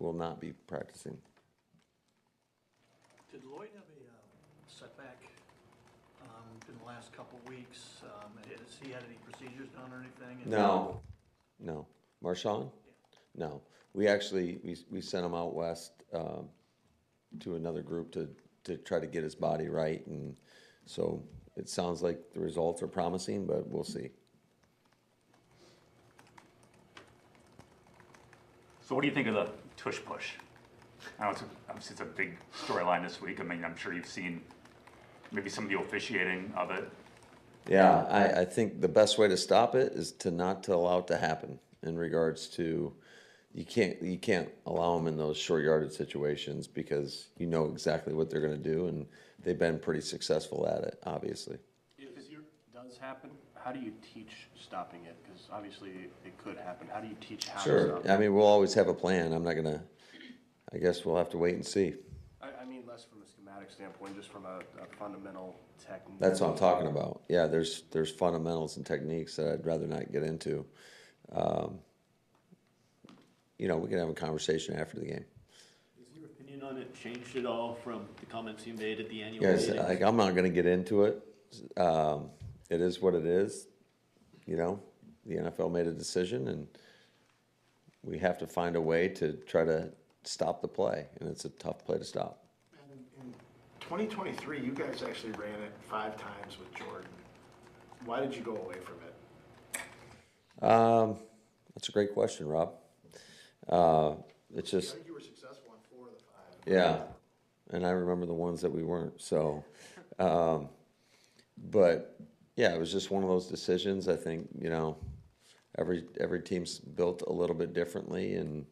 will not be practicing. Did Lloyd have a setback in the last couple of weeks? Has he had any procedures done or anything? No. Marshawn? Yeah. No. We actually, we sent him out west to another group to try to get his body right. And so it sounds like the results are promising, but we'll see. So what do you think of the Tush push? I know obviously it's a big storyline this week. I mean, I'm sure you've seen maybe some of the officiating of it. Yeah, I think the best way to stop it is to not to allow it to happen in regards to you can't allow them in those short yardage situations because you know exactly what they're going to do, and they've been pretty successful at it, obviously. If it does happen, how do you teach stopping it? Because obviously it could happen. How do you teach how to stop it? I mean, we'll always have a plan. I'm not going to, I guess we'll have to wait and see. I mean less from a schematic standpoint, just from a fundamental technique. That's what I'm talking about. Yeah, there's fundamentals and techniques that I'd rather not get into. You know, we can have a conversation after the game. Has your opinion on it changed at all from the comments you made at the annual Yes, meeting? like, I'm not going to get into it. It is what it is. You know, the NFL made a decision, and we have to find a way to try to stop the play, and it's a tough play to stop. And in 2023, you guys actually ran it 5 times with Jordan. Why did you go away from it? That's a great question, Rob. It's I just, think you were successful on 4 of the 5. yeah, and I remember the ones that we weren't. So, but yeah, it was just one of those decisions. I think, you know, every team's built a little bit differently, and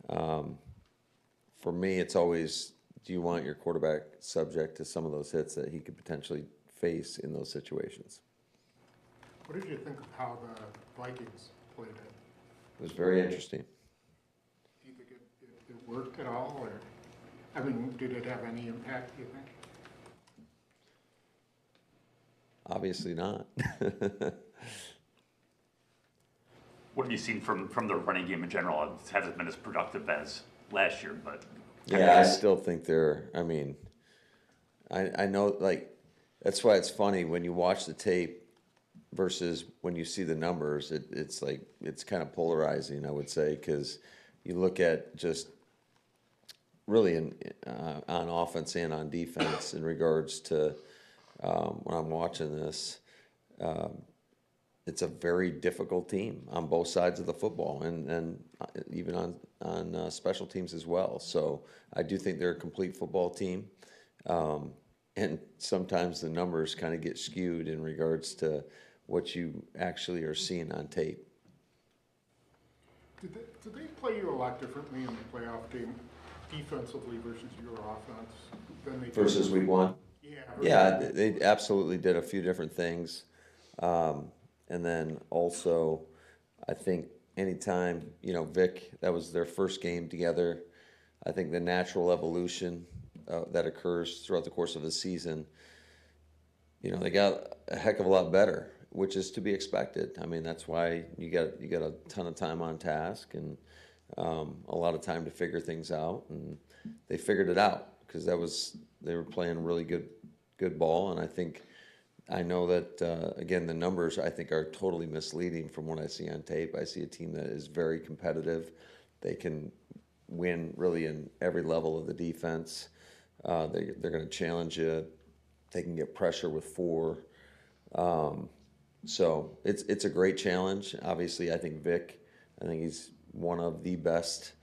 for me, it's always, do you want your quarterback subject to some of those hits that he could potentially face in those situations? What did you think of how the Vikings played it? It was very interesting. Do you think it worked at all, or, I mean, did it have any impact, do you think? Obviously not. What have you seen from the running game in general? It hasn't been as productive as last year, but Yeah, I still think they're, I mean, I know, like, that's why it's funny when you watch the tape versus when you see the numbers, it's like, it's kind of polarizing, I would say, because you look at just really on offense and on defense in regards to when I'm watching this, it's a very difficult team on both sides of the football, and even on special teams as well. So I do think they're a complete football team, and sometimes the numbers kind of get skewed in regards to what you actually are seeing on tape. Did they play you a lot differently in the playoff game, defensively versus your offense? Than they Versus week one? Yeah. Yeah, they absolutely did a few different things. And then also, I think anytime, you know, Vic, that was their first game together. I think the natural evolution that occurs throughout the course of the season, you know, they got a heck of a lot better, which is to be expected. I mean, that's why you got a ton of time on task and a lot of time to figure things out, and they figured it out because they were playing really good ball, and I know that, again, the numbers, I think, are totally misleading from what I see on tape. I see a team that is very competitive. They can win really in every level of the defense. They're going to challenge you. They can get pressure with 4. So it's a great challenge. Obviously, I think Vic, he's one of the best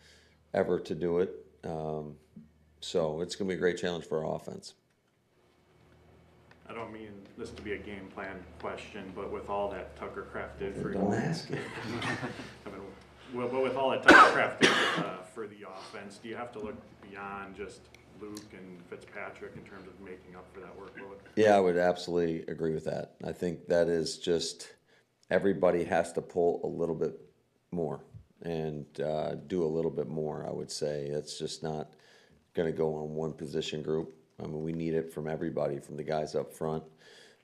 ever to do it. So it's going to be a great challenge for our offense. I don't mean this to be a game plan question, but with all that Tucker Craft did for Don't ask it. I mean, but with all that Tucker Craft did for the offense, do you have to look beyond just Luke and Fitzpatrick in terms of making up for that workload? Yeah, I would absolutely agree with that. I think that is just everybody has to pull a little bit more and do a little bit more, I would say. It's just not going to go on one position group. I mean, we need it from everybody, from the guys up front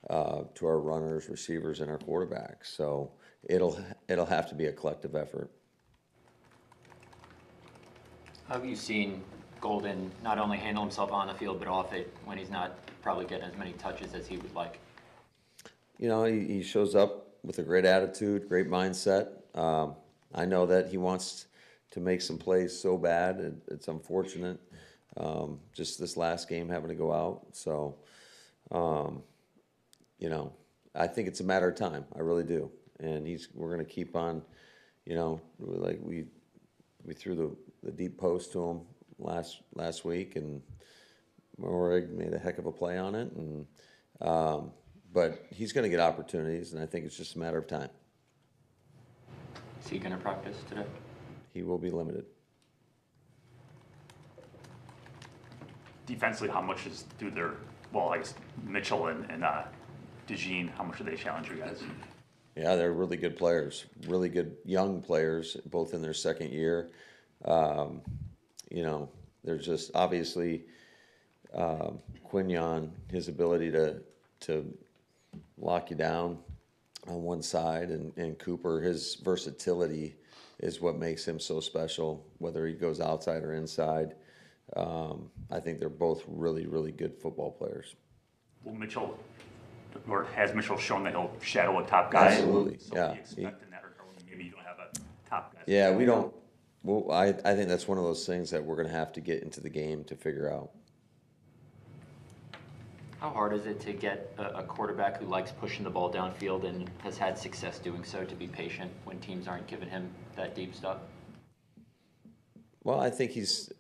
to our runners, receivers, and our quarterbacks. So it'll have to be a collective effort. How have you seen Golden not only handle himself on the field but off it when he's not probably getting as many touches as he would like? You know, he shows up with a great attitude, great mindset. I know that he wants to make some plays so bad. It's unfortunate, just this last game having to go out. So, you know, I think it's a matter of time. I really do. And we're going to keep on, you know, like we threw the deep post to him last week, and Morig made a heck of a play on it. And but he's going to get opportunities, and I think it's just a matter of time. Is he going to practice today? He will be limited. Defensively, how much is do their, well, I guess Mitchell and DeJean, how much do they challenge you guys? Yeah, they're really good players, really good young players, both in their second year. You know, there's just obviously Quignon, his ability to lock you down on one side, and Cooper, his versatility is what makes him so special, whether he goes outside or inside. I think they're both really, really good football players. Well, Mitchell, or has Mitchell shown that he'll shadow a top guy? Absolutely, So yeah. what do you expect in that regard? Maybe you don't have a top guy. Yeah, we don't. Well, I think that's one of those things that we're going to have to get into the game to figure out. How hard is it to get a quarterback who likes pushing the ball downfield and has had success doing so to be patient when teams aren't giving him that deep stuff? Well, I think he's.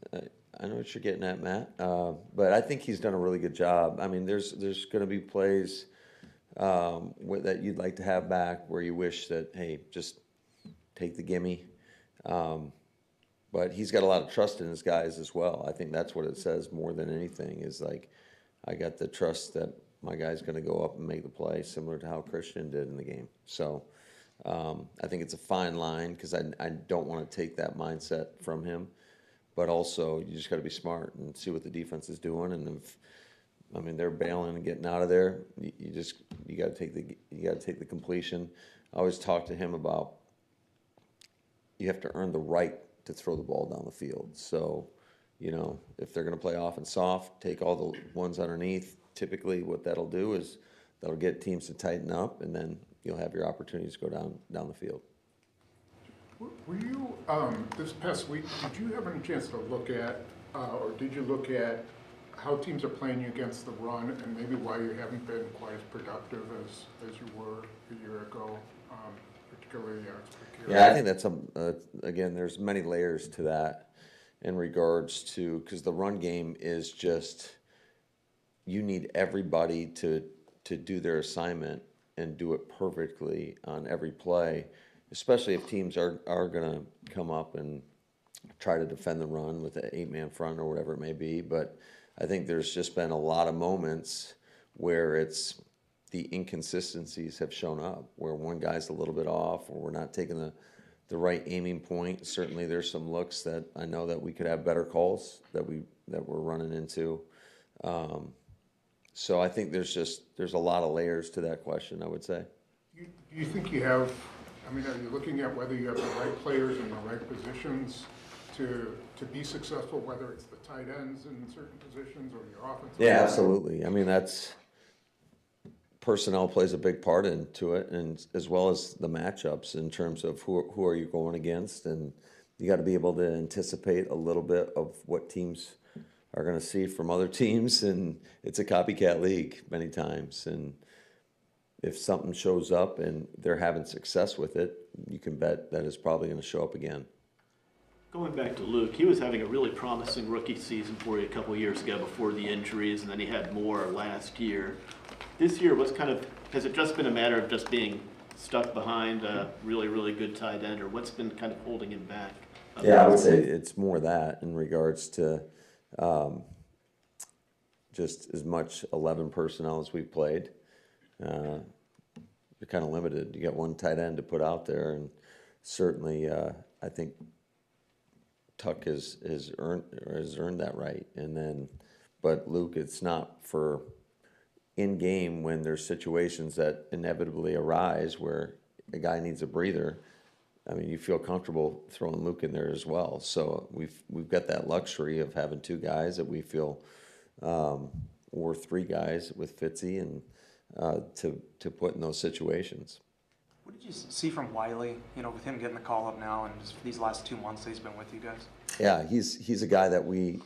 I know what you're getting at, Matt, but I think he's done a really good job. I mean, there's going to be plays that you'd like to have back where you wish that, hey, just take the gimme. But he's got a lot of trust in his guys as well. I think that's what it says more than anything is like, I got the trust that my guy's going to go up and make the play, similar to how Christian did in the game. So I think it's a fine line because I don't want to take that mindset from him. But also, you just got to be smart and see what the defense is doing. And if, I mean, they're bailing and getting out of there, you got to take the completion. I always talk to him about you have to earn the right to throw the ball down the field. So, you know, if they're going to play off and soft, take all the ones underneath. Typically, what that'll do is that'll get teams to tighten up, and then you'll have your opportunities to go down the field. Were you, this past week, did you have any chance to look at, or did you look at how teams are playing you against the run and maybe why you haven't been quite as productive as you were a year ago, particularly Yeah, I think that's, again, there's many layers to that in regards to, because the run game is just, you need everybody to do their assignment and do it perfectly on every play, especially if teams are going to come up and try to defend the run with an 8-man front or whatever it may be. But I think there's just been a lot of moments where it's the inconsistencies have shown up, where one guy's a little bit off or we're not taking the right aiming point. Certainly there's some looks that I know that we could have better calls that we're running into. So I think there's a lot of layers to that question, I would say. Do you think you have, I mean, are you looking at whether you have the right players in the right positions to be successful, whether it's the tight ends in certain positions or your offensive? Yeah, absolutely. I mean, personnel plays a big part into it, and as well as the matchups in terms of who are you going against, and you got to be able to anticipate a little bit of what teams are going to see from other teams, and it's a copycat league many times, and if something shows up and they're having success with it, you can bet that it's probably going to show up again. Going back to Luke, he was having a really promising rookie season for you a couple years ago before the injuries, and then he had more last year. This year, has it just been a matter of just being stuck behind a really, really good tight end, or what's been kind of holding him back? Yeah, I would say it's more that in regards to just as much 11 personnel as we've played. You're kind of limited. You got one tight end to put out there, and certainly I think Tuck has earned that right. And then, but Luke, it's not for in game when there's situations that inevitably arise where a guy needs a breather. I mean, you feel comfortable throwing Luke in there as well. So we've got that luxury of having two guys that we feel, or three guys with Fitzy and to put in those situations. What did you see from Wiley, with him getting the call up now and just these last 2 months that he's been with you guys? Yeah, he's a guy that we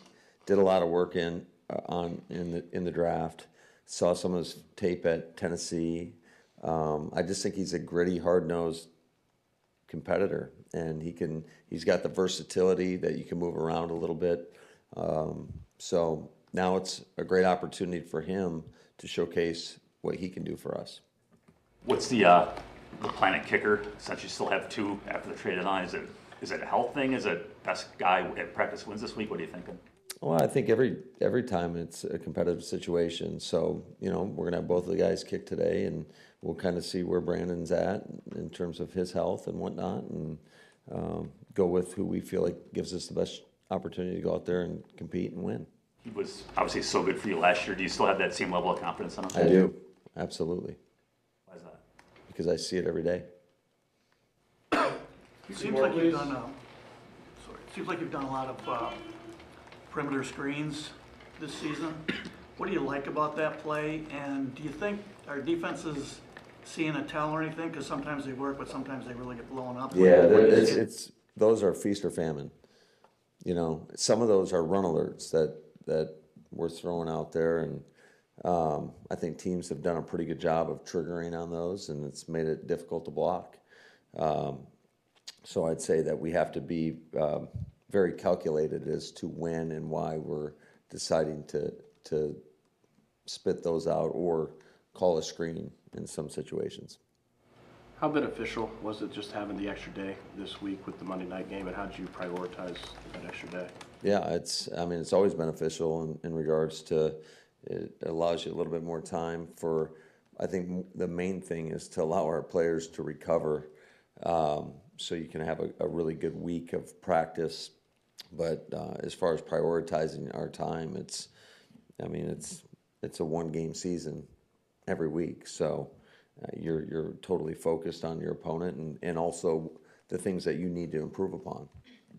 did a lot of work in the draft. Saw some of his tape at Tennessee. I just think he's a gritty, hard-nosed competitor, and he's got the versatility that you can move around a little bit. So now it's a great opportunity for him to showcase what he can do for us. What's the plan at kicker, since you still have two after the trade deadline? Is it a health thing? Is it best guy at practice wins this week? What are you thinking? Well, I think every time it's a competitive situation. So, we're going to have both of the guys kick today, and we'll kind of see where Brandon's at in terms of his health and whatnot, and go with who we feel like gives us the best opportunity to go out there and compete and win. He was obviously so good for you last year. Do you still have that same level of confidence in him? I do, absolutely, Why is that? because I see it every day. Seems like you've done a lot of perimeter screens this season. What do you like about that play? And do you think our defenses seeing a tell or anything? Because sometimes they work, but sometimes they really get blown up. Yeah, it's those are feast or famine. Some of those are run alerts that we're throwing out there, and I think teams have done a pretty good job of triggering on those, and it's made it difficult to block. So I'd say that we have to be very calculated as to when and why we're deciding to spit those out or call a screen in some situations. How beneficial was it just having the extra day this week with the Monday night game, and how did you prioritize that extra day? Yeah, it's always beneficial in regards to it allows you a little bit more time for, I think the main thing is to allow our players to recover, so you can have a really good week of practice. But as far as prioritizing our time, it's a one-game season every week, so you're totally focused on your opponent and also the things that you need to improve upon.